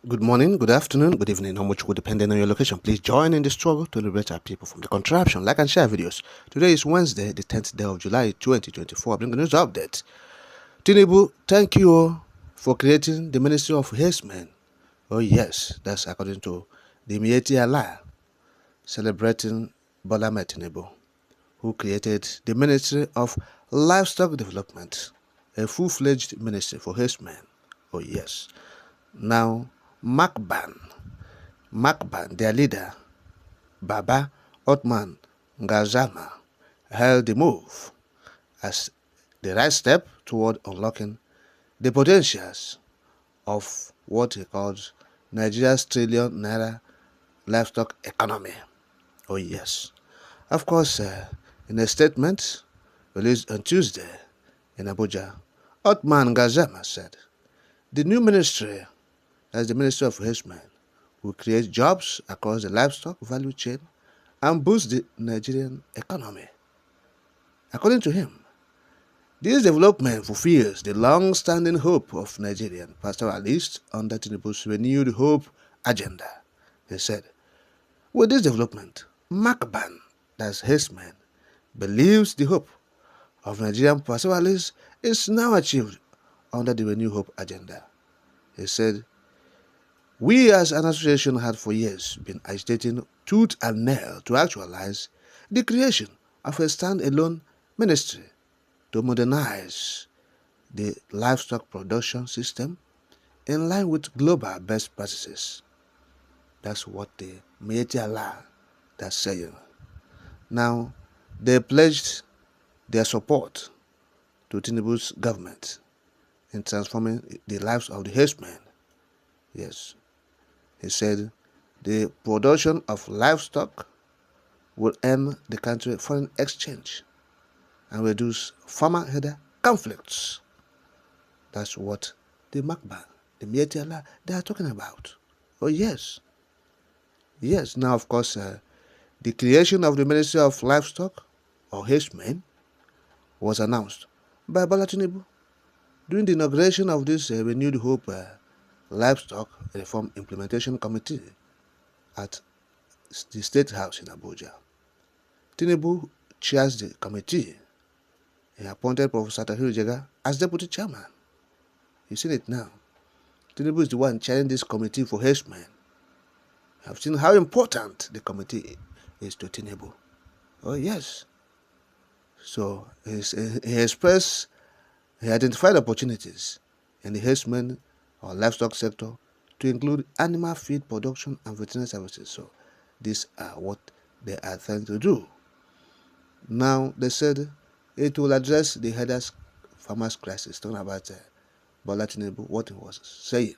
Good morning, good afternoon, good evening, how much will depending on your location. Please join in the struggle to liberate our people from the contraption. Like and share videos. Today is Wednesday, the 10th day of July 2024. Bring the news update. Tinubu, thank you for creating the Ministry of Hérdsméñ. Oh yes, that's according to the Miyetti Allah, celebrating Bola Ahmed Tinubu, who created the Ministry of Livestock Development, a full-fledged ministry for Hérdsméñ. Oh yes. Now, Makban, their leader, Baba Othman Ngazama, hailed the move as the right step toward unlocking the potentials of what he calls Nigeria's trillion naira livestock economy. Oh yes. Of course, in a statement released on Tuesday in Abuja, Othman Ngazama said, the new ministry, as the Ministry of Hérdsméñ, will create jobs across the livestock value chain and boost the Nigerian economy. According to him, this development fulfills the long-standing hope of Nigerian pastoralists under Tinubu's renewed hope agenda. He said, with this development, Makban, that's Hérdsméñ, believes the hope of Nigerian pastoralists is now achieved under the renewed hope agenda. He said, we as an association had for years been agitating tooth and nail to actualize the creation of a standalone ministry to modernize the livestock production system in line with global best practices. That's what the Miyetti Allah is saying. Now, they pledged their support to Tinubu's government in transforming the lives of the Hérdsméñ. Yes. He said the production of livestock will earn the country foreign exchange and reduce farmer-herder conflicts. That's what the Makban, the Miyetti Allah, they are talking about. Oh yes. Yes, now of course, the creation of the Ministry of Livestock, or Hérdsméñ, was announced by Bola Tinubu during the inauguration of this renewed hope Livestock Reform Implementation Committee at the State House in Abuja. Tinubu chairs the committee. He appointed Professor Tahiru Jega as deputy chairman. You've seen it now. Tinubu is the one chairing this committee for Hérdsméñ. I've seen how important the committee is to Tinubu. Oh yes. So he identified opportunities in the Hérdsméñ or livestock sector to include animal feed production and veterinary services. So these are what they are trying to do. Now they said it will address the herders farmers crisis. Talking about Bola Tinubu, what he was saying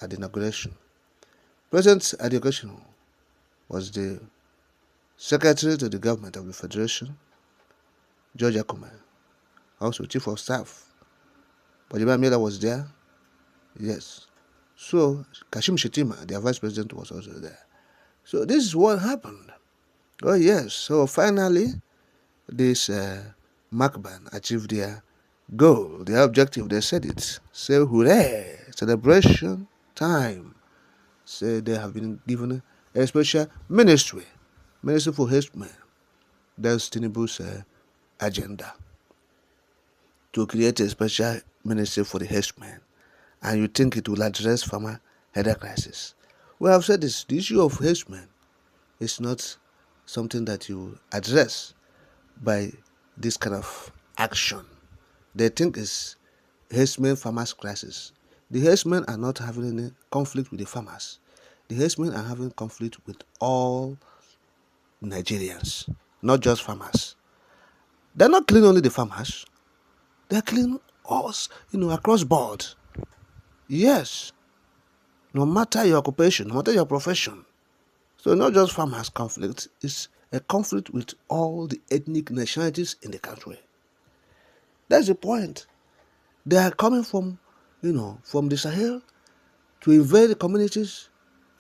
at the inauguration. Present at the occasion was the Secretary to the Government of the Federation, George Akume, also Chief of Staff. Bajima Miller was there. Yes. So, Kashim Shettima, their vice president, was also there. So, this is what happened. Oh, yes. So, finally, this Makban achieved their goal, their objective. They said it. Say, hooray! Celebration time. Say, they have been given a special ministry for Hérdsméñ. That's Tinubu's agenda. To create a special ministry for the Hérdsméñ. And you think it will address farmer herder crisis. We have said this, the issue of Hérdsméñ is not something that you address by this kind of action. They think it's Hérdsméñ farmers crisis. The Hérdsméñ are not having any conflict with the farmers. The Hérdsméñ are having conflict with all Nigerians, not just farmers. They're not killing only the farmers. They're killing us, across board. Yes, no matter your occupation, no matter your profession. So not just farmers' conflict, it's a conflict with all the ethnic nationalities in the country. That's the point. They are coming from the Sahel to invade the communities,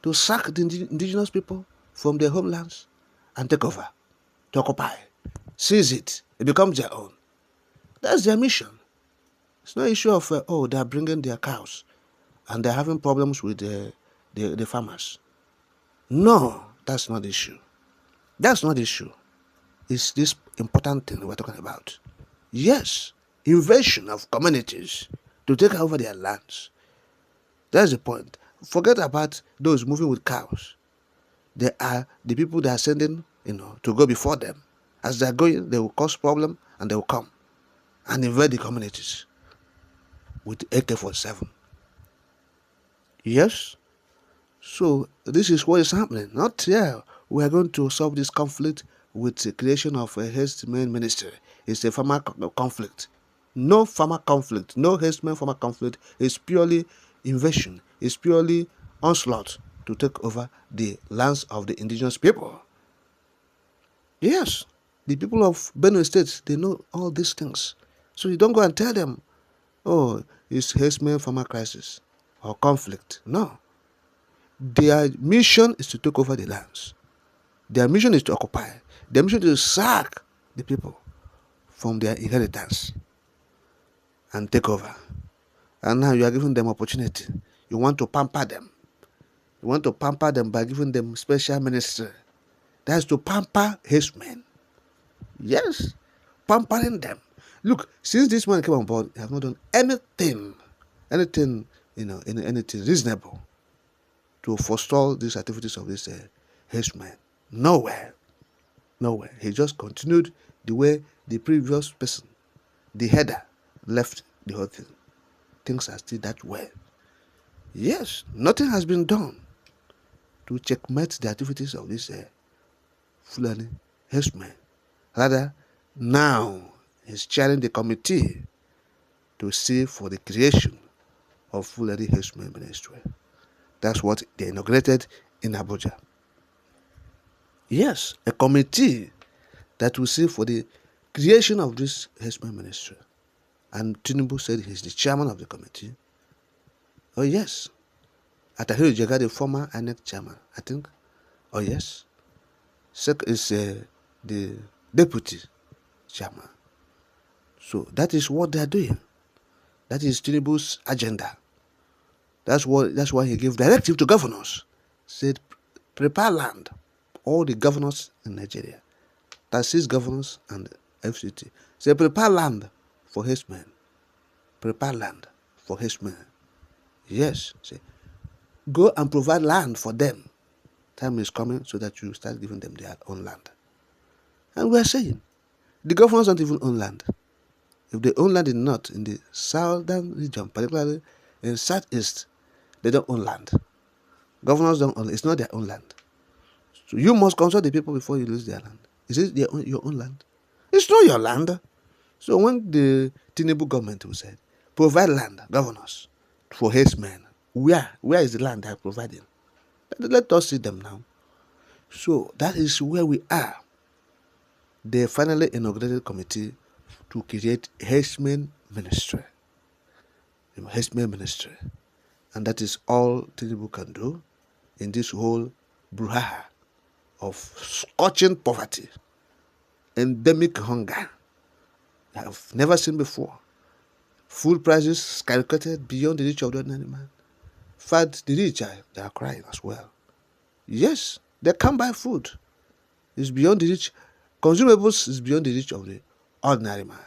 to sack the indigenous people from their homelands and take over, to occupy, seize it. It becomes their own. That's their mission. It's no issue of, they are bringing their cows and they're having problems with the farmers. No, that's not the issue. That's not the issue. It's this important thing we're talking about. Yes, invasion of communities to take over their lands. That's the point. Forget about those moving with cows. They are the people that are sending, to go before them. As they're going, they will cause problem and they will come and invade the communities with AK-47. Yes? So this is what is happening. Not here. We are going to solve this conflict with the creation of a Hérdsméñ ministry. It's a farmer conflict. No farmer conflict. No Hérdsméñ farmer conflict. It's purely invasion. It's purely onslaught to take over the lands of the indigenous people. Yes, the people of Benue State, they know all these things. So you don't go and tell them, oh, it's Hérdsméñ farmer crisis or conflict. No. Their mission is to take over the lands. Their mission is to occupy. Their mission is to sack the people from their inheritance and take over. And now you are giving them opportunity. You want to pamper them. You want to pamper them by giving them special ministry. That's to pamper Hérdsméñ. Yes, pampering them. Look, since this man came on board, they have not done anything reasonable to forestall these activities of this Hérdsméñ. Nowhere. He just continued the way the previous person, the header, left the whole thing. Things are still that way. Yes, nothing has been done to checkmate the activities of this Fúláñi Hérdsméñ. Rather, now he's chairing the committee to see for the creation of Fúláñi Hérdsméñ ministry. That's what they inaugurated in Abuja. Yes, a committee that will see for the creation of this Hérdsméñ ministry. And Tinubu said he's the chairman of the committee. Oh yes. Atahiru Jega, the former INEC chairman, I think. Oh yes. Sec is the deputy chairman. So that is what they are doing. That is Tinubu's agenda. That's why he gave directive to governors. Said, prepare land. All the governors in Nigeria, that's 6 governors and FCT. Say, prepare land for Hérdsméñ. Prepare land for Hérdsméñ. Yes. Say, go and provide land for them. Time is coming so that you start giving them their own land. And we are saying, the governors don't even own land. If they own land in the north, in the southern region, particularly in southeast, they don't own land. Governors don't own it. It's not their own land. So you must consult the people before you lose their land. Is it your own land? It's not your land. So when the Tinubu government will say, provide land, governors, for Hérdsméñ, where is the land they are providing? Let us see them now. So that is where we are. They finally inaugurated a committee to create Hérdsméñ ministry. Hérdsméñ ministry. And that is all Tinubu can do in this whole brouhaha of scorching poverty, endemic hunger I have never seen before. Food prices skyrocketed beyond the reach of the ordinary man. In fact, the rich they are crying as well. Yes, they can't buy food. It's beyond the reach. Consumables is beyond the reach of the ordinary man.